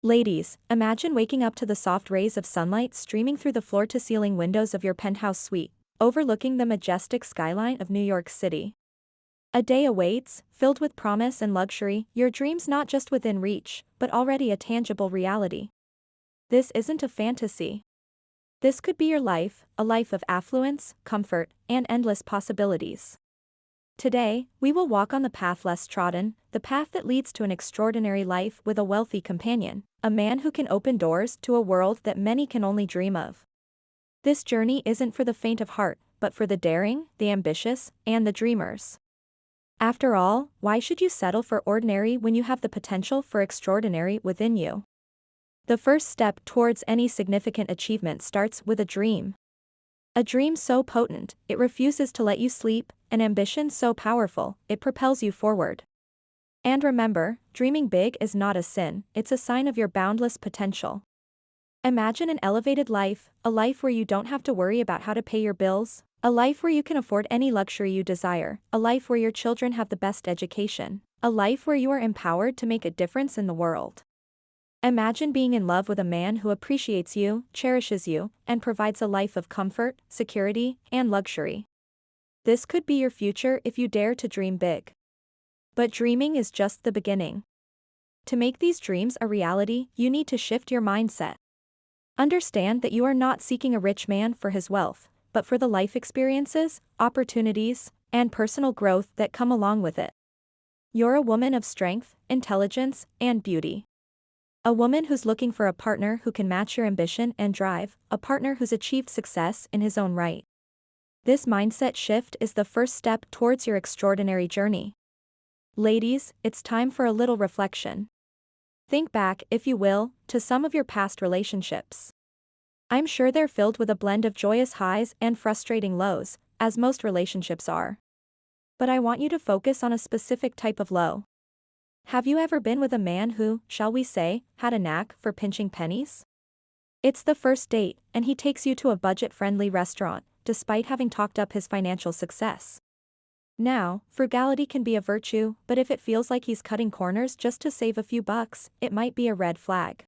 Ladies, imagine waking up to the soft rays of sunlight streaming through the floor-to-ceiling windows of your penthouse suite, overlooking the majestic skyline of New York City. A day awaits, filled with promise and luxury, your dreams not just within reach, but already a tangible reality. This isn't a fantasy. This could be your life, a life of affluence, comfort, and endless possibilities. Today, we will walk on the path less trodden, the path that leads to an extraordinary life with a wealthy companion, a man who can open doors to a world that many can only dream of. This journey isn't for the faint of heart, but for the daring, the ambitious, and the dreamers. After all, why should you settle for ordinary when you have the potential for extraordinary within you? The first step towards any significant achievement starts with a dream. A dream so potent, it refuses to let you sleep, an ambition so powerful, it propels you forward. And remember, dreaming big is not a sin, it's a sign of your boundless potential. Imagine an elevated life, a life where you don't have to worry about how to pay your bills, a life where you can afford any luxury you desire, a life where your children have the best education, a life where you are empowered to make a difference in the world. Imagine being in love with a man who appreciates you, cherishes you, and provides a life of comfort, security, and luxury. This could be your future if you dare to dream big. But dreaming is just the beginning. To make these dreams a reality, you need to shift your mindset. Understand that you are not seeking a rich man for his wealth, but for the life experiences, opportunities, and personal growth that come along with it. You're a woman of strength, intelligence, and beauty. A woman who's looking for a partner who can match your ambition and drive, a partner who's achieved success in his own right. This mindset shift is the first step towards your extraordinary journey. Ladies, it's time for a little reflection. Think back, if you will, to some of your past relationships. I'm sure they're filled with a blend of joyous highs and frustrating lows, as most relationships are. But I want you to focus on a specific type of low. Have you ever been with a man who, shall we say, had a knack for pinching pennies? It's the first date, and he takes you to a budget-friendly restaurant, despite having talked up his financial success. Now, frugality can be a virtue, but if it feels like he's cutting corners just to save a few bucks, it might be a red flag.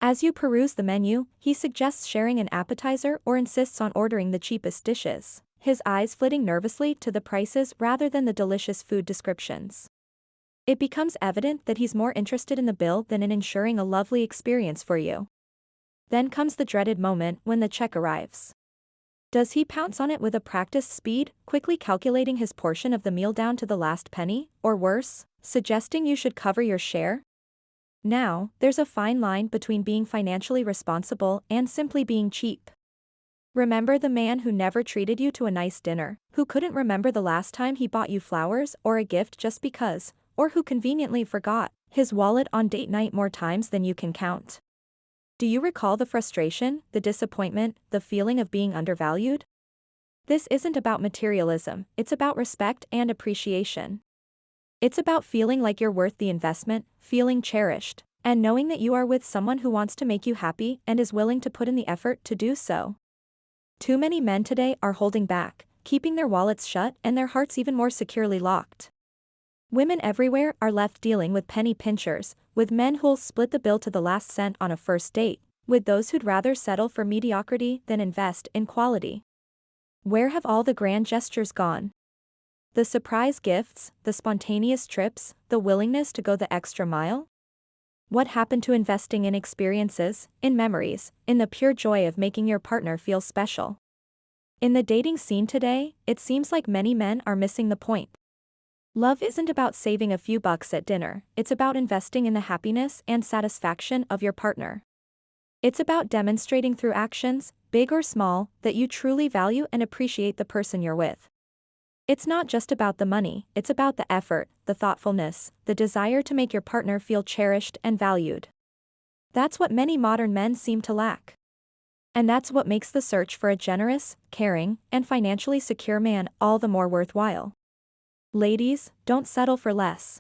As you peruse the menu, he suggests sharing an appetizer or insists on ordering the cheapest dishes, his eyes flitting nervously to the prices rather than the delicious food descriptions. It becomes evident that he's more interested in the bill than in ensuring a lovely experience for you. Then comes the dreaded moment when the check arrives. Does he pounce on it with a practiced speed, quickly calculating his portion of the meal down to the last penny, or worse, suggesting you should cover your share? Now, there's a fine line between being financially responsible and simply being cheap. Remember the man who never treated you to a nice dinner, who couldn't remember the last time he bought you flowers or a gift just because, or who conveniently forgot his wallet on date night more times than you can count. Do you recall the frustration, the disappointment, the feeling of being undervalued? This isn't about materialism, it's about respect and appreciation. It's about feeling like you're worth the investment, feeling cherished, and knowing that you are with someone who wants to make you happy and is willing to put in the effort to do so. Too many men today are holding back, keeping their wallets shut and their hearts even more securely locked. Women everywhere are left dealing with penny pinchers, with men who'll split the bill to the last cent on a first date, with those who'd rather settle for mediocrity than invest in quality. Where have all the grand gestures gone? The surprise gifts, the spontaneous trips, the willingness to go the extra mile? What happened to investing in experiences, in memories, in the pure joy of making your partner feel special? In the dating scene today, it seems like many men are missing the point. Love isn't about saving a few bucks at dinner, it's about investing in the happiness and satisfaction of your partner. It's about demonstrating through actions, big or small, that you truly value and appreciate the person you're with. It's not just about the money, it's about the effort, the thoughtfulness, the desire to make your partner feel cherished and valued. That's what many modern men seem to lack. And that's what makes the search for a generous, caring, and financially secure man all the more worthwhile. Ladies, don't settle for less.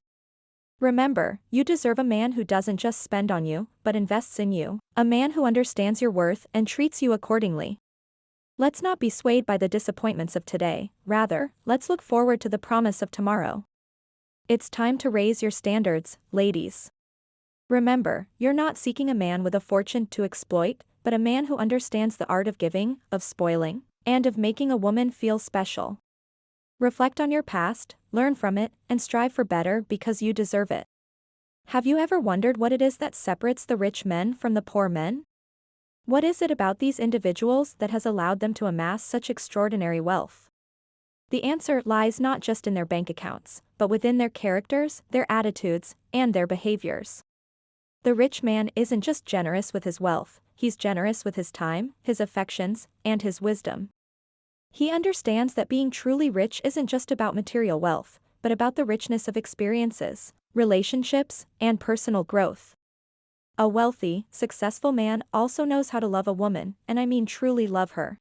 Remember, you deserve a man who doesn't just spend on you, but invests in you, a man who understands your worth and treats you accordingly. Let's not be swayed by the disappointments of today, rather, let's look forward to the promise of tomorrow. It's time to raise your standards, ladies. Remember, you're not seeking a man with a fortune to exploit, but a man who understands the art of giving, of spoiling, and of making a woman feel special. Reflect on your past, learn from it, and strive for better because you deserve it. Have you ever wondered what it is that separates the rich men from the poor men? What is it about these individuals that has allowed them to amass such extraordinary wealth? The answer lies not just in their bank accounts, but within their characters, their attitudes, and their behaviors. The rich man isn't just generous with his wealth, he's generous with his time, his affections, and his wisdom. He understands that being truly rich isn't just about material wealth, but about the richness of experiences, relationships, and personal growth. A wealthy, successful man also knows how to love a woman, and I mean truly love her.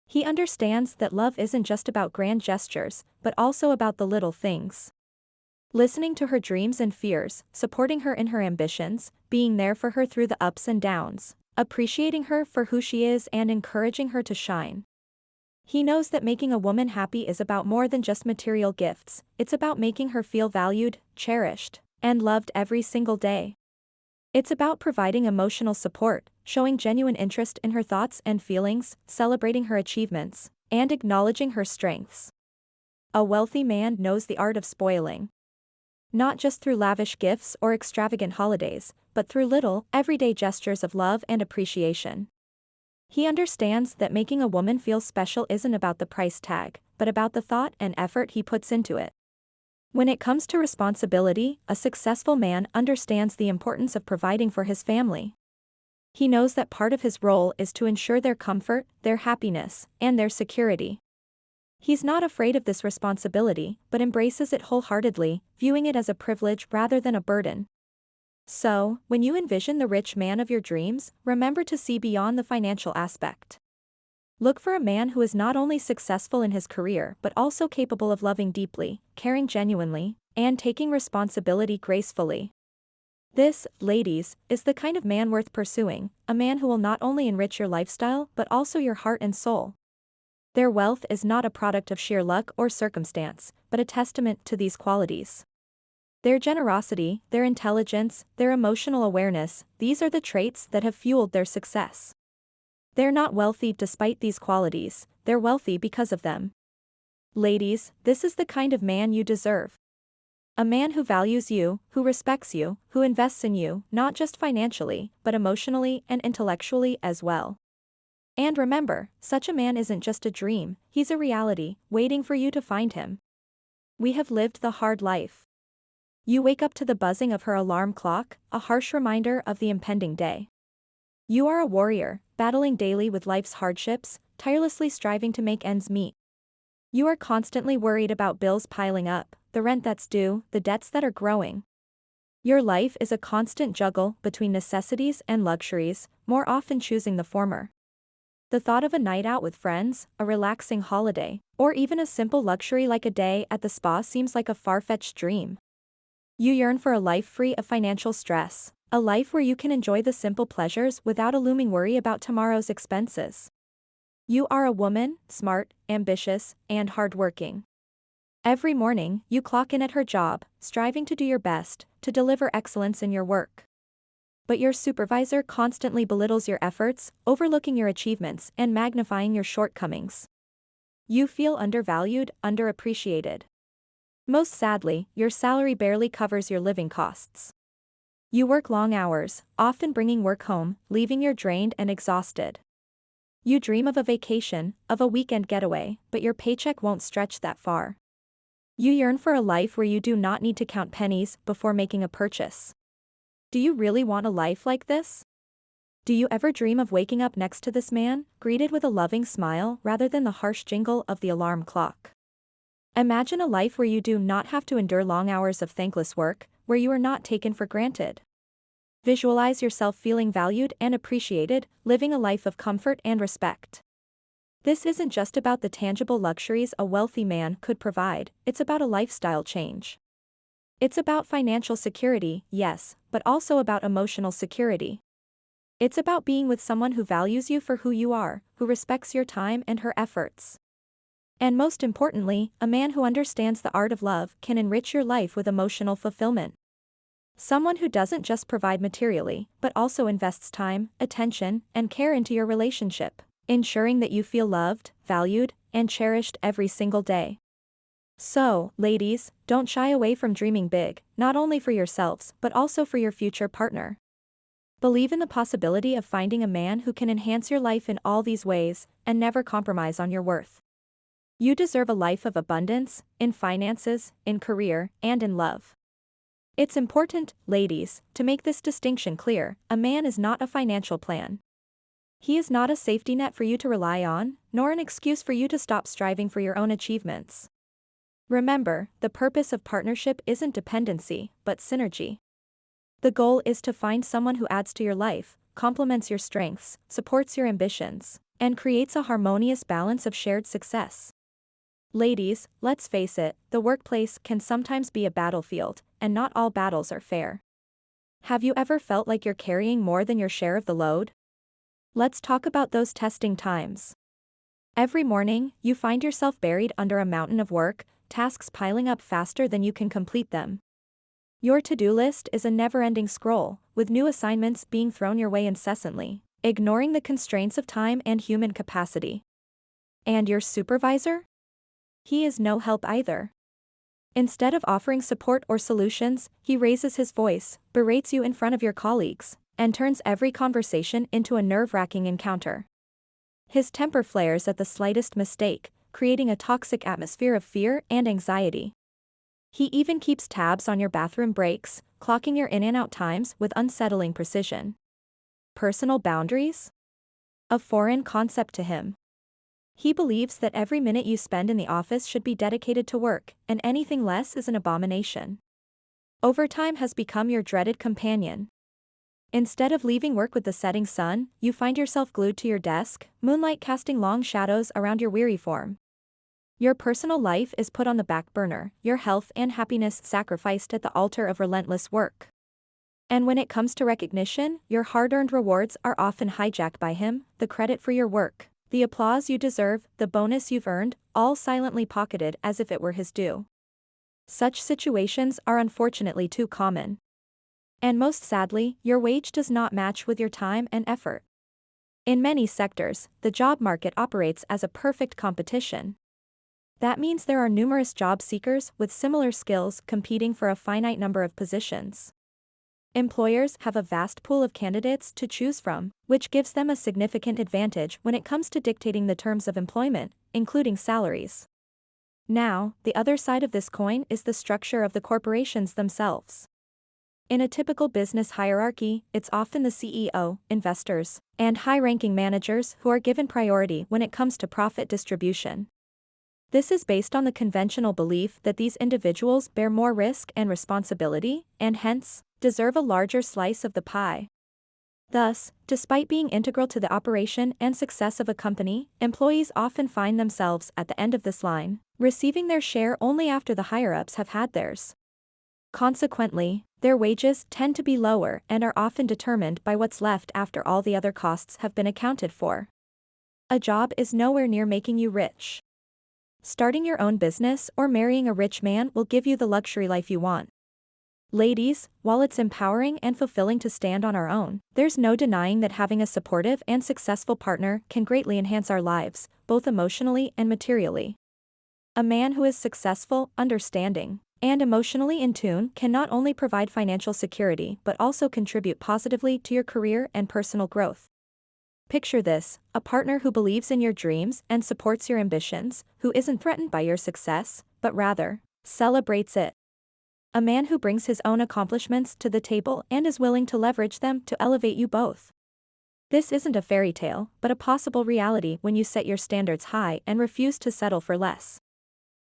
He understands that love isn't just about grand gestures, but also about the little things. Listening to her dreams and fears, supporting her in her ambitions, being there for her through the ups and downs, appreciating her for who she is and encouraging her to shine. He knows that making a woman happy is about more than just material gifts, it's about making her feel valued, cherished, and loved every single day. It's about providing emotional support, showing genuine interest in her thoughts and feelings, celebrating her achievements, and acknowledging her strengths. A wealthy man knows the art of spoiling. Not just through lavish gifts or extravagant holidays, but through little, everyday gestures of love and appreciation. He understands that making a woman feel special isn't about the price tag, but about the thought and effort he puts into it. When it comes to responsibility, a successful man understands the importance of providing for his family. He knows that part of his role is to ensure their comfort, their happiness, and their security. He's not afraid of this responsibility, but embraces it wholeheartedly, viewing it as a privilege rather than a burden. So, when you envision the rich man of your dreams, remember to see beyond the financial aspect. Look for a man who is not only successful in his career but also capable of loving deeply, caring genuinely, and taking responsibility gracefully. This, ladies, is the kind of man worth pursuing, a man who will not only enrich your lifestyle but also your heart and soul. Their wealth is not a product of sheer luck or circumstance, but a testament to these qualities. Their generosity, their intelligence, their emotional awareness, these are the traits that have fueled their success. They're not wealthy despite these qualities, they're wealthy because of them. Ladies, this is the kind of man you deserve. A man who values you, who respects you, who invests in you, not just financially, but emotionally and intellectually as well. And remember, such a man isn't just a dream, he's a reality, waiting for you to find him. We have lived the hard life. You wake up to the buzzing of her alarm clock, a harsh reminder of the impending day. You are a warrior, battling daily with life's hardships, tirelessly striving to make ends meet. You are constantly worried about bills piling up, the rent that's due, the debts that are growing. Your life is a constant juggle between necessities and luxuries, more often choosing the former. The thought of a night out with friends, a relaxing holiday, or even a simple luxury like a day at the spa seems like a far-fetched dream. You yearn for a life free of financial stress, a life where you can enjoy the simple pleasures without a looming worry about tomorrow's expenses. You are a woman, smart, ambitious, and hardworking. Every morning, you clock in at her job, striving to do your best, to deliver excellence in your work. But your supervisor constantly belittles your efforts, overlooking your achievements and magnifying your shortcomings. You feel undervalued, underappreciated. Most sadly, your salary barely covers your living costs. You work long hours, often bringing work home, leaving you drained and exhausted. You dream of a vacation, of a weekend getaway, but your paycheck won't stretch that far. You yearn for a life where you do not need to count pennies before making a purchase. Do you really want a life like this? Do you ever dream of waking up next to this man, greeted with a loving smile rather than the harsh jingle of the alarm clock? Imagine a life where you do not have to endure long hours of thankless work, where you are not taken for granted. Visualize yourself feeling valued and appreciated, living a life of comfort and respect. This isn't just about the tangible luxuries a wealthy man could provide, it's about a lifestyle change. It's about financial security, yes, but also about emotional security. It's about being with someone who values you for who you are, who respects your time and her efforts. And most importantly, a man who understands the art of love can enrich your life with emotional fulfillment. Someone who doesn't just provide materially, but also invests time, attention, and care into your relationship, ensuring that you feel loved, valued, and cherished every single day. So, ladies, don't shy away from dreaming big, not only for yourselves, but also for your future partner. Believe in the possibility of finding a man who can enhance your life in all these ways, and never compromise on your worth. You deserve a life of abundance, in finances, in career, and in love. It's important, ladies, to make this distinction clear: a man is not a financial plan. He is not a safety net for you to rely on, nor an excuse for you to stop striving for your own achievements. Remember, the purpose of partnership isn't dependency, but synergy. The goal is to find someone who adds to your life, complements your strengths, supports your ambitions, and creates a harmonious balance of shared success. Ladies, let's face it, the workplace can sometimes be a battlefield, and not all battles are fair. Have you ever felt like you're carrying more than your share of the load? Let's talk about those testing times. Every morning, you find yourself buried under a mountain of work, tasks piling up faster than you can complete them. Your to-do list is a never-ending scroll, with new assignments being thrown your way incessantly, ignoring the constraints of time and human capacity. And your supervisor? He is no help either. Instead of offering support or solutions, he raises his voice, berates you in front of your colleagues, and turns every conversation into a nerve-wracking encounter. His temper flares at the slightest mistake, creating a toxic atmosphere of fear and anxiety. He even keeps tabs on your bathroom breaks, clocking your in and out times with unsettling precision. Personal boundaries? A foreign concept to him. He believes that every minute you spend in the office should be dedicated to work, and anything less is an abomination. Overtime has become your dreaded companion. Instead of leaving work with the setting sun, you find yourself glued to your desk, moonlight casting long shadows around your weary form. Your personal life is put on the back burner, your health and happiness sacrificed at the altar of relentless work. And when it comes to recognition, your hard-earned rewards are often hijacked by him, the credit for your work, the applause you deserve, the bonus you've earned, all silently pocketed as if it were his due. Such situations are unfortunately too common. And most sadly, your wage does not match with your time and effort. In many sectors, the job market operates as a perfect competition. That means there are numerous job seekers with similar skills competing for a finite number of positions. Employers have a vast pool of candidates to choose from, which gives them a significant advantage when it comes to dictating the terms of employment, including salaries. Now, the other side of this coin is the structure of the corporations themselves. In a typical business hierarchy, it's often the CEO, investors, and high-ranking managers who are given priority when it comes to profit distribution. This is based on the conventional belief that these individuals bear more risk and responsibility, and hence, deserve a larger slice of the pie. Thus, despite being integral to the operation and success of a company, employees often find themselves at the end of this line, receiving their share only after the higher-ups have had theirs. Consequently, their wages tend to be lower and are often determined by what's left after all the other costs have been accounted for. A job is nowhere near making you rich. Starting your own business or marrying a rich man will give you the luxury life you want. Ladies, while it's empowering and fulfilling to stand on our own, there's no denying that having a supportive and successful partner can greatly enhance our lives, both emotionally and materially. A man who is successful, understanding, and emotionally in tune can not only provide financial security but also contribute positively to your career and personal growth. Picture this: a partner who believes in your dreams and supports your ambitions, who isn't threatened by your success, but rather celebrates it. A man who brings his own accomplishments to the table and is willing to leverage them to elevate you both. This isn't a fairy tale, but a possible reality when you set your standards high and refuse to settle for less.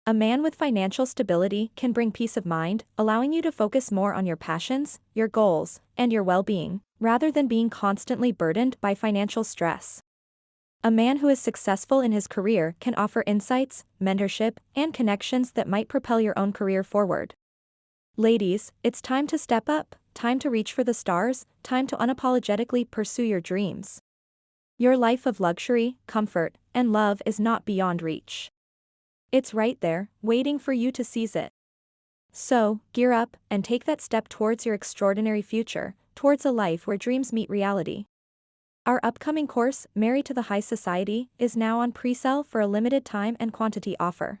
A man with financial stability can bring peace of mind, allowing you to focus more on your passions, your goals, and your well-being, rather than being constantly burdened by financial stress. A man who is successful in his career can offer insights, mentorship, and connections that might propel your own career forward. Ladies, it's time to step up, time to reach for the stars, time to unapologetically pursue your dreams. Your life of luxury, comfort, and love is not beyond reach. It's right there, waiting for you to seize it. So, gear up and take that step towards your extraordinary future, towards a life where dreams meet reality. Our upcoming course, Married to the High Society, is now on pre-sale for a limited time and quantity offer.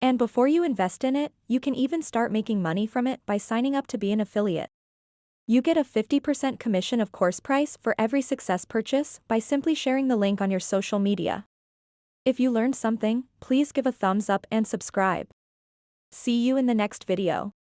And before you invest in it, you can even start making money from it by signing up to be an affiliate. You get a 50% commission of course price for every success purchase by simply sharing the link on your social media. If you learned something, please give a thumbs up and subscribe. See you in the next video.